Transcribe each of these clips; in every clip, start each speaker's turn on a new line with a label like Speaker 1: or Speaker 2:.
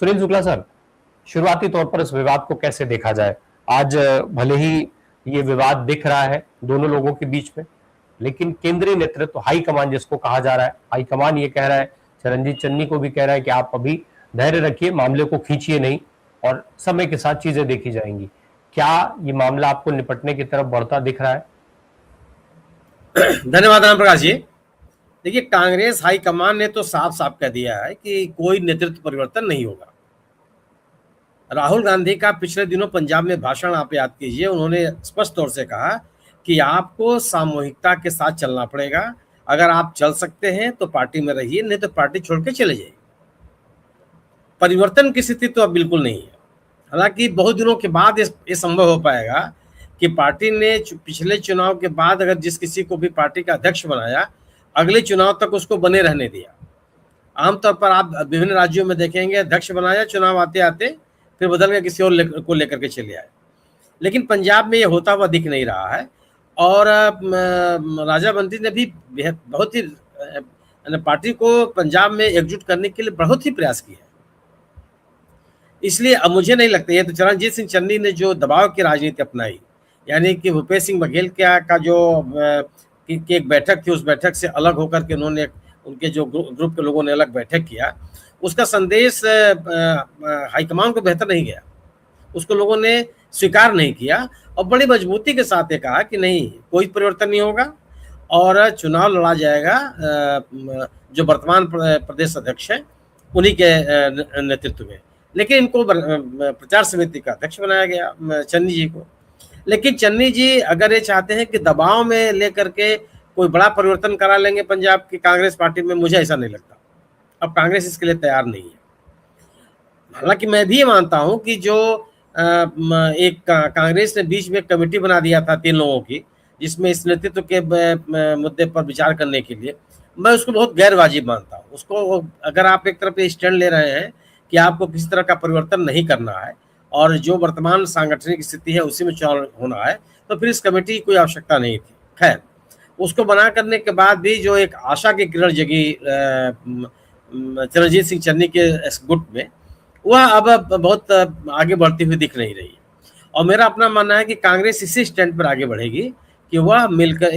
Speaker 1: Sunil Shukla sir, शुरुआती तौर पर इस विवाद को कैसे देखा जाए? आज भले ही ये विवाद दिख रहा है दोनों लोगों के बीच में, लेकिन केंद्रीय नेतृत्व, हाई कमान जिसको कहा जा रहा है, हाई कमान ये कह रहा है, चिरंजीव चन्नी को भी कह रहा है कि आप अभी धैर्य रखिए, मामले को खींचिए नहीं और समय के साथ चीजें देखी जाएंगी। क्या ये मामला आपको निपटने की तरफ बढ़ता दिख रहा है?
Speaker 2: धन्यवाद राम प्रकाश जी। देखिए, कांग्रेस हाईकमान ने तो साफ साफ कह दिया है कि कोई नेतृत्व परिवर्तन नहीं होगा। राहुल गांधी का पिछले दिनों पंजाब में भाषण आप याद कीजिए, उन्होंने स्पष्ट तौर से कहा कि आपको सामूहिकता के साथ चलना पड़ेगा। अगर आप चल सकते हैं तो पार्टी में रहिए, नहीं तो पार्टी छोड़ के चले जाइए। परिवर्तन की स्थिति तो अब बिल्कुल नहीं है। हालांकि बहुत दिनों के बाद ये संभव हो पाएगा कि पार्टी ने पिछले चुनाव के बाद अगर जिस किसी को भी पार्टी का अध्यक्ष बनाया, अगले चुनाव तक उसको बने रहने दिया। आमतौर पर आप विभिन्न राज्यों में देखेंगे, अध्यक्ष बनाया, चुनाव आते आते फिर बदल के किसी और को लेकर के चले आए। लेकिन पंजाब में ये होता हुआ दिख नहीं रहा है। और राजा बंटी ने भी बहुत ही पार्टी को पंजाब में एकजुट करने के लिए बहुत ही प्रयास किया। इसलिए अब मुझे नहीं लगता, ये तो चरणजीत सिंह चन्नी ने जो दबाव की राजनीति अपनाई, यानी कि भूपेश सिंह बघेल का जो की एक बैठक थी, उस बैठक से अलग होकर के उन्होंने उनके जो ग्रुप के लोगों ने अलग बैठक किया, उसका संदेश हाईकमान को बेहतर नहीं गया। उसको लोगों ने स्वीकार नहीं किया और बड़ी मजबूती के साथ ये कहा कि नहीं, कोई परिवर्तन नहीं होगा और चुनाव लड़ा जाएगा जो वर्तमान प्रदेश अध्यक्ष है उन्हीं के नेतृत्व में। लेकिन इनको प्रचार समिति का अध्यक्ष बनाया गया चन्नी जी को। लेकिन चन्नी जी अगर ये चाहते हैं कि दबाव में लेकर के कोई बड़ा परिवर्तन करा लेंगे पंजाब की कांग्रेस पार्टी में, मुझे ऐसा नहीं लगता। अब कांग्रेस इसके लिए तैयार नहीं है। हालांकि मैं भी मानता हूं कि जो एक कांग्रेस ने बीच में कमेटी बना दिया था 3 लोगों की, जिसमें इस नेतृत्व के मुद्दे पर विचार करने के लिए, मैं उसको बहुत गैर वाजिब मानता हूँ। उसको अगर आप एक तरफ स्टैंड ले रहे हैं कि आपको किसी तरह का परिवर्तन नहीं करना है और जो वर्तमान सांगठनिक स्थिति है उसी में चुनाव होना है, तो फिर इस कमेटी की कोई आवश्यकता नहीं थी। खैर, उसको बना करने के बाद भी जो एक आशा की किरण जगी चरणजीत सिंह चन्नी के गुट में, वह अब बहुत आगे बढ़ती हुई दिख नहीं रही है। और मेरा अपना मानना है कि कांग्रेस इसी स्टैंड पर आगे बढ़ेगी कि वह मिलकर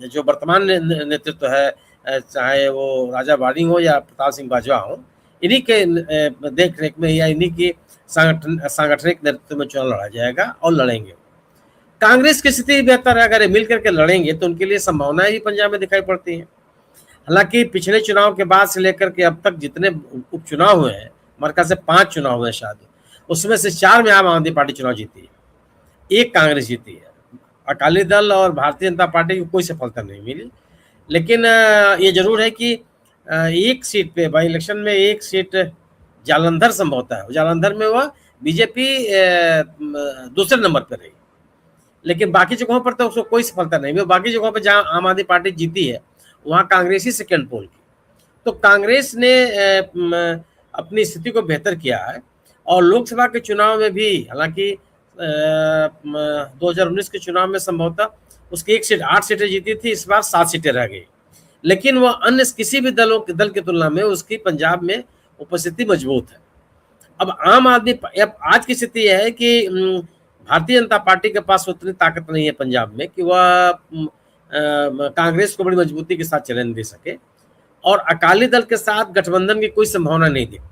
Speaker 2: जो वर्तमान नेतृत्व है, चाहे वो राजा बाड़ी हो या प्रताप सिंह बाजवा हो, इन्हीं के देख रेख में या इन्हीं की सांगठनिक नेतृत्व में चुनाव लड़ा जाएगा और लड़ेंगे। कांग्रेस की स्थिति बेहतर है, अगर मिल करके लड़ेंगे तो उनके लिए संभावनाएं भी पंजाब में दिखाई पड़ती हैं। हालांकि पिछले चुनाव के बाद से लेकर के अब तक जितने उपचुनाव हुए हैं, मरका से 5 चुनाव हुए शायद, उसमें से 4 में आम आदमी पार्टी चुनाव जीती है, 1 कांग्रेस जीती है। अकाली दल और भारतीय जनता पार्टी को कोई सफलता नहीं मिली। लेकिन ये जरूर है कि एक सीट पे बाई इलेक्शन में 1 सीट जालंधर संभवतः है, जालंधर में वह बीजेपी दूसरे नंबर पर रही। लेकिन बाकी जगहों पर तो उसको कोई सफलता नहीं मिली। बाकी जगहों पर जहां आम आदमी पार्टी जीती है वहां कांग्रेस ही सेकेंड पोल की। तो कांग्रेस ने अपनी स्थिति को बेहतर किया है। और लोकसभा के चुनाव में भी, हालांकि 2019 के चुनाव में संभवतः उसकी 1 सीट 8 सीटें जीती थी, इस बार 7 सीटें रह गई। लेकिन वह अन्य किसी भी दल की तुलना में उसकी पंजाब में उपस्थिति मजबूत है। अब आम आदमी, अब आज की स्थिति यह है कि भारतीय जनता पार्टी के पास उतनी ताकत नहीं है पंजाब में कि वह कांग्रेस को बड़ी मजबूती के साथ चैलेंज दे सके, और अकाली दल के साथ गठबंधन की कोई संभावना नहीं दिखती।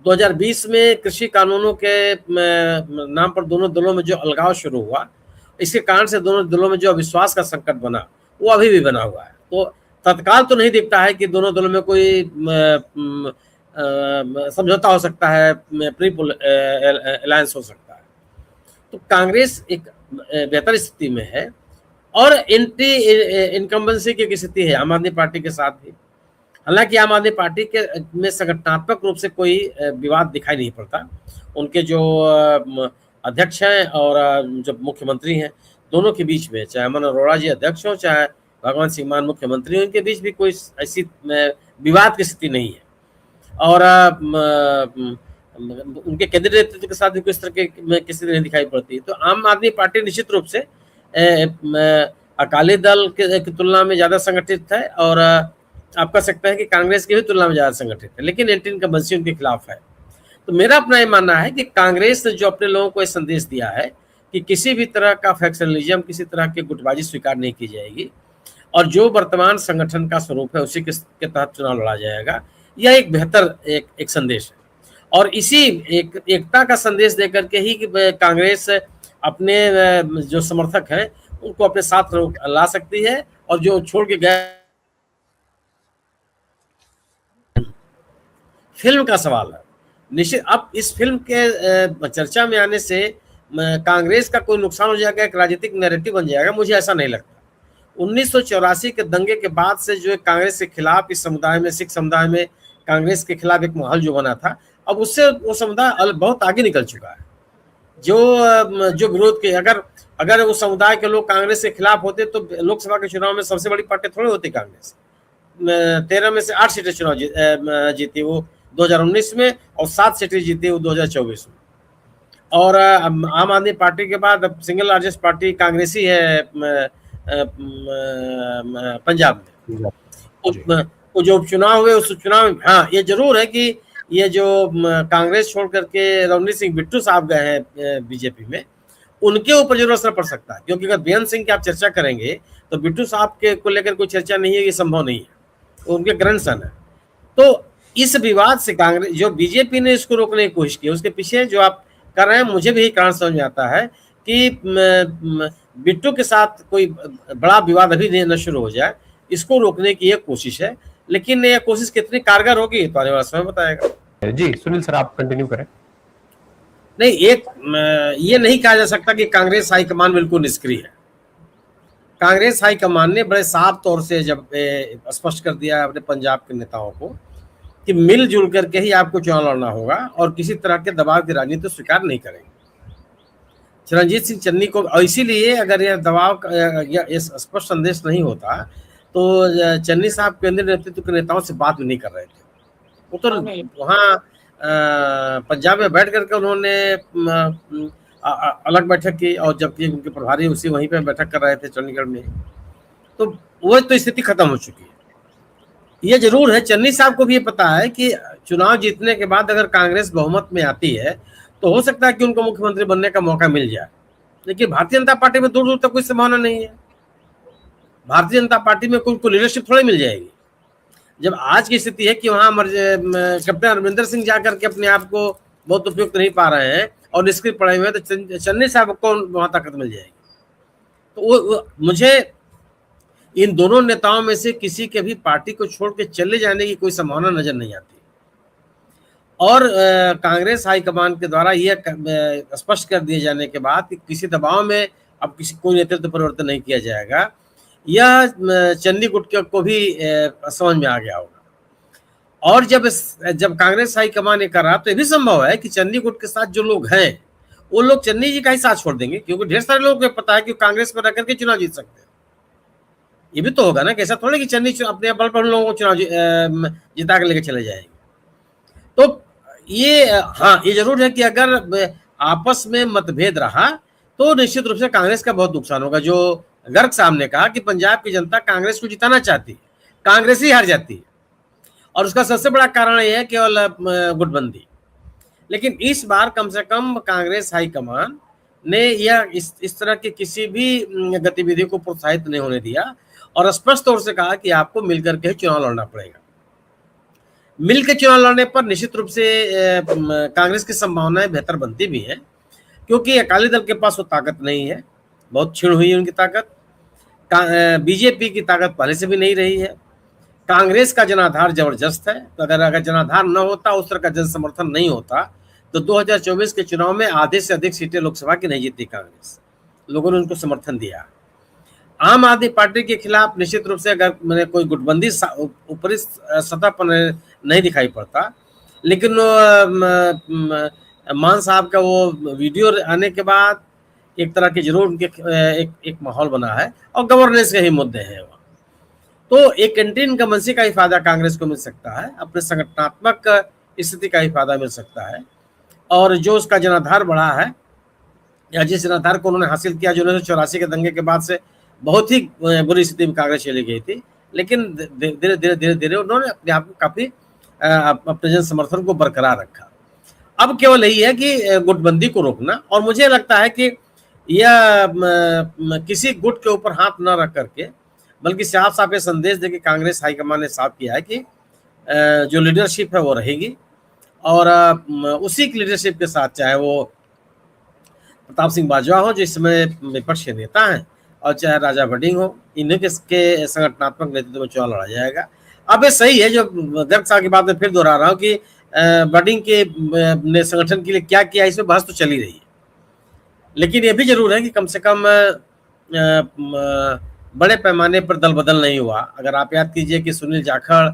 Speaker 2: 2020 में कृषि कानूनों के नाम पर दोनों दलों में जो अलगाव शुरू हुआ, इसके कारण से दोनों दलों में जो अविश्वास का संकट बना, वो अभी भी बना हुआ है। तो तत्काल तो नहीं दिखता है कि दोनों दलों में कोई समझौता हो सकता है, प्री अलायंस हो सकता है। तो कांग्रेस एक बेहतर स्थिति में है और एंटी इनकम्बेंसी की स्थिति है आम आदमी पार्टी के साथ भी। हालांकि आम आदमी पार्टी के में संगठनात्मक रूप से कोई विवाद दिखाई नहीं पड़ता। उनके जो अध्यक्ष हैं और जो मुख्यमंत्री हैं, दोनों के बीच में, चाहे अमन अरोड़ा जी अध्यक्ष हो चाहे भगवंत सिंह मान मुख्यमंत्री हो, उनके बीच भी कोई ऐसी विवाद की स्थिति नहीं है। और उनके केंद्रीय नेतृत्व के साथ भी किस तरह की स्थिति नहीं दिखाई पड़ती। तो आम आदमी पार्टी निश्चित रूप से अकाली दल की तुलना में ज़्यादा संगठित है और आप कह सकते हैं कि कांग्रेस की भी तुलना में ज्यादा संगठित है, लेकिन एंटी इनकम्बेंसी उनके खिलाफ है। तो मेरा अपना ये मानना है कि कांग्रेस ने जो अपने लोगों को ये संदेश दिया है कि किसी भी तरह का फैक्शनलिज्म, किसी तरह की गुटबाजी स्वीकार नहीं की जाएगी, और जो वर्तमान संगठन का स्वरूप है उसी के तहत चुनाव लड़ा जाएगा, यह एक बेहतर एक संदेश है। और इसी एकता का संदेश देकर के ही कांग्रेस अपने जो समर्थक हैं उनको अपने साथ ला सकती है, और जो छोड़ के गए। फिल्म का सवाल है निश्चित, अब इस फिल्म के चर्चा में आने से कांग्रेस का कोई नुकसान हो जाएगा, एक राजनीतिक नैरेटिव बन जाएगा, मुझे ऐसा नहीं लगता। 1984 के दंगे के बाद से जो कांग्रेस के खिलाफ इस समुदाय में, सिख समुदाय में कांग्रेस के खिलाफ एक माहौल जो बना था, अब उससे वो समुदाय बहुत आगे निकल चुका है। जो विरोध के, अगर उस समुदाय के लोग कांग्रेस के खिलाफ होते तो लोकसभा के चुनाव में सबसे बड़ी पार्टी थोड़ी होती कांग्रेस। 13 में से 8 सीटें चुनाव जीती वो 2019 में, और 7 सीटें जीती वो 2024 में। और आम आदमी पार्टी के बाद अब सिंगल लार्जेस्ट पार्टी कांग्रेस ही है पंजाब में। वो जो उपचुनाव हुए उस उपचुनाव में, हाँ ये जरूर है कि ये जो कांग्रेस छोड़ करके रवनीत सिंह बिट्टू साहब गए हैं बीजेपी में, उनके ऊपर जरूर असर पड़ सकता है, क्योंकि अगर बेअंत सिंह की आप चर्चा करेंगे तो बिट्टू साहब के को लेकर कोई चर्चा नहीं है, ये संभव नहीं है, उनके ग्रैंडसन है। तो इस विवाद से कांग्रेस, जो बीजेपी ने इसको रोकने की कोशिश की, उसके पीछे जो आप कर रहे हैं, मुझे भी कारण समझ में आता है कि बिट्टू के साथ कोई बड़ा विवाद अभी न शुरू हो जाए, इसको रोकने की एक कोशिश है। लेकिन ये कोशिश कितनी कारगर होगी तो आने वाला समय बताएगा।
Speaker 1: जी सुनील सर, आप कंटिन्यू करें।
Speaker 2: नहीं, ये नहीं कहा जा सकता कि कांग्रेस हाईकमान बिल्कुल निष्क्रिय है। कांग्रेस हाईकमान ने बड़े साफ तौर से जब स्पष्ट कर दिया अपने पंजाब के नेताओं को कि मिलजुल करके ही आपको चुनाव लड़ना होगा, और किसी तरह के दबाव की राजनीति स्वीकार नहीं करेंगे। रणजीत सिंह चन्नी को, और इसीलिए अगर यह दबाव स्पष्ट संदेश नहीं होता तो चन्नी साहब केंद्रीय नेतृत्व के नेताओं से बात भी नहीं कर रहे थे। वो तो वहाँ पंजाब में बैठ करके उन्होंने अलग बैठक की, और जबकि उनके प्रभारी उसी वहीं पे बैठक कर रहे थे चंडीगढ़ में। तो वो तो स्थिति खत्म हो चुकी है। ये जरूर है, चन्नी साहब को भी ये पता है कि चुनाव जीतने के बाद अगर कांग्रेस बहुमत में आती है तो हो सकता है कि उनको मुख्यमंत्री बनने का मौका मिल जाए, लेकिन भारतीय जनता पार्टी में दूर दूर तक कोई संभावना नहीं है। भारतीय जनता पार्टी में उनको लीडरशिप थोड़ी मिल जाएगी, जब आज की स्थिति है कि वहां कैप्टन अमरिंदर सिंह जाकर के अपने आप को बहुत उपयुक्त नहीं पा रहे हैं और निष्क्रिय पड़े हुए हैं, तो चन्नी साहब को वहां ताकत मिल जाएगी। तो मुझे इन दोनों नेताओं में से किसी के भी पार्टी को छोड़ के चले जाने की कोई संभावना नजर नहीं आती। और कांग्रेस हाईकमान के द्वारा यह स्पष्ट कर दिए जाने के बाद कि किसी दबाव में अब कोई नेतृत्व परिवर्तन नहीं किया जाएगा, यह चन्नी गुट को भी समझ में आ गया होगा। और जब कांग्रेस हाईकमान ये कर रहा तो ये भी संभव है कि चन्नी गुट के साथ जो लोग हैं वो लोग चन्नी जी का ही साथ छोड़ देंगे, क्योंकि ढेर सारे लोगों को पता है कि कांग्रेस में रह करके चुनाव जीत सकते हैं। ये भी तो होगा ना, कैसा थोड़ा कि चन्नी अपने बल पर लोगों को चुनाव जिता के लेके चले जाएंगे। तो ये हाँ, ये जरूर है कि अगर आपस में मतभेद रहा तो निश्चित रूप से कांग्रेस का बहुत नुकसान होगा। जो गर्ग साहब ने कहा कि पंजाब की जनता कांग्रेस को जिताना चाहती है, कांग्रेस ही हार जाती है, और उसका सबसे बड़ा कारण यह है केवल गुटबंदी। लेकिन इस बार कम से कम कांग्रेस हाईकमान ने यह इस तरह की किसी भी गतिविधि को प्रोत्साहित नहीं होने दिया, और स्पष्ट तौर से कहा कि आपको मिलकर के चुनाव लड़ना पड़ेगा। मिलकर चुनाव लड़ने पर निश्चित रूप से कांग्रेस की संभावनाएं बेहतर बनती भी हैं, क्योंकि अकाली दल के पास वो ताकत नहीं है, बहुत क्षीण हुई है उनकी ताकत। बीजेपी की ताकत पहले से भी नहीं रही है। कांग्रेस का जनाधार जबरदस्त है, तो अगर जनाधार न होता, उस तरह का जन समर्थन नहीं होता, तो 2024 के चुनाव में आधे से अधिक सीटें लोकसभा की नहीं जीती कांग्रेस। लोगों ने उनको समर्थन दिया। आम आदमी पार्टी के खिलाफ निश्चित रूप से अगर मैंने कोई गुटबंदी ऊपरी सतह पर नहीं दिखाई पड़ता, लेकिन मान साहब का वो वीडियो आने के बाद एक तरह के जरूर उनके एक माहौल बना है, और गवर्नेंस के ही मुद्दे हैं वहाँ। तो एक एंटी इनकम्बेंसी का ही फायदा कांग्रेस को मिल सकता है, अपने संगठनात्मक स्थिति का ही फायदा मिल सकता है, और जो उसका जनाधार बढ़ा है, या जिस जनाधार को उन्होंने हासिल किया जो 1984 के दंगे के बाद से बहुत ही बुरी स्थिति में कांग्रेस चली गई थी, लेकिन धीरे धीरे धीरे धीरे उन्होंने अपने आप को काफी अपने जन समर्थन को बरकरार रखा। अब केवल यही है कि गुटबंदी को रोकना, और मुझे लगता है कि यह किसी गुट के ऊपर हाथ न रख करके, बल्कि साफ साफ ये संदेश दे कि कांग्रेस हाईकमान ने साफ किया है कि जो लीडरशिप है वो रहेगी, और उसी की लीडरशिप के साथ, चाहे वो प्रताप सिंह बाजवा हो जो इस समय विपक्ष के नेता हैं, और चाहे राजा भडिंग हो, इन्हीं के संगठनात्मक नेतृत्व में चुनाव लड़ा जाएगा। अब ये सही है, जो गर्ग साहब की बात में फिर दोहरा रहा हूँ कि भडिंग के ने संगठन के लिए क्या किया, इसमें बहस तो चली रही है, लेकिन ये भी जरूर है कि कम से कम बड़े पैमाने पर दल बदल नहीं हुआ। अगर आप याद कीजिए कि सुनील जाखड़,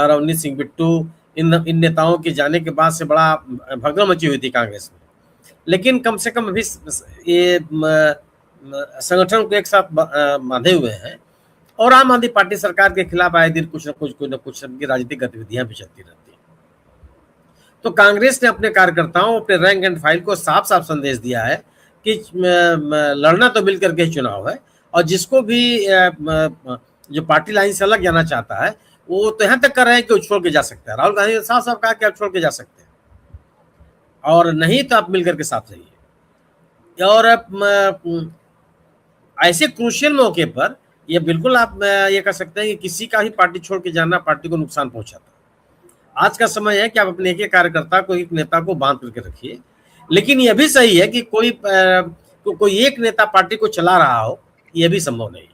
Speaker 2: रवनीत सिंह बिट्टू, इन नेताओं के जाने के बाद से बड़ा भगदड़ मची हुई थी कांग्रेस में, लेकिन कम से कम अभी ये संगठन को एक साथ बांधे हुए हैं, और आम आदमी पार्टी सरकार के खिलाफ आए दिन कुछ न कुछ की राजनीतिक गतिविधियां भी चलती रहती हैं। तो कांग्रेस ने अपने कार्यकर्ताओं, अपने रैंक एंड फाइल को साफ साफ संदेश दिया है कि लड़ना तो मिलकर के चुनाव है, और जिसको भी जो पार्टी लाइन से अलग जाना चाहता है वो तो यहाँ तक कर रहे हैं कि वो छोड़ के जा सकता है। राहुल गांधी ने साफ साफ कहा कि आप छोड़ के जा सकते हैं, और नहीं तो आप मिलकर के साथ रहिए। और ऐसे क्रूशियल मौके पर ये बिल्कुल आप ये कह सकते हैं कि किसी का ही पार्टी छोड़ के जाना पार्टी को नुकसान पहुंचाता है। आज का समय है कि आप अपने एक एक कार्यकर्ता को, एक नेता को बांध करके रखिए, लेकिन यह भी सही है कि कोई एक नेता पार्टी को चला रहा हो, यह भी संभव नहीं है।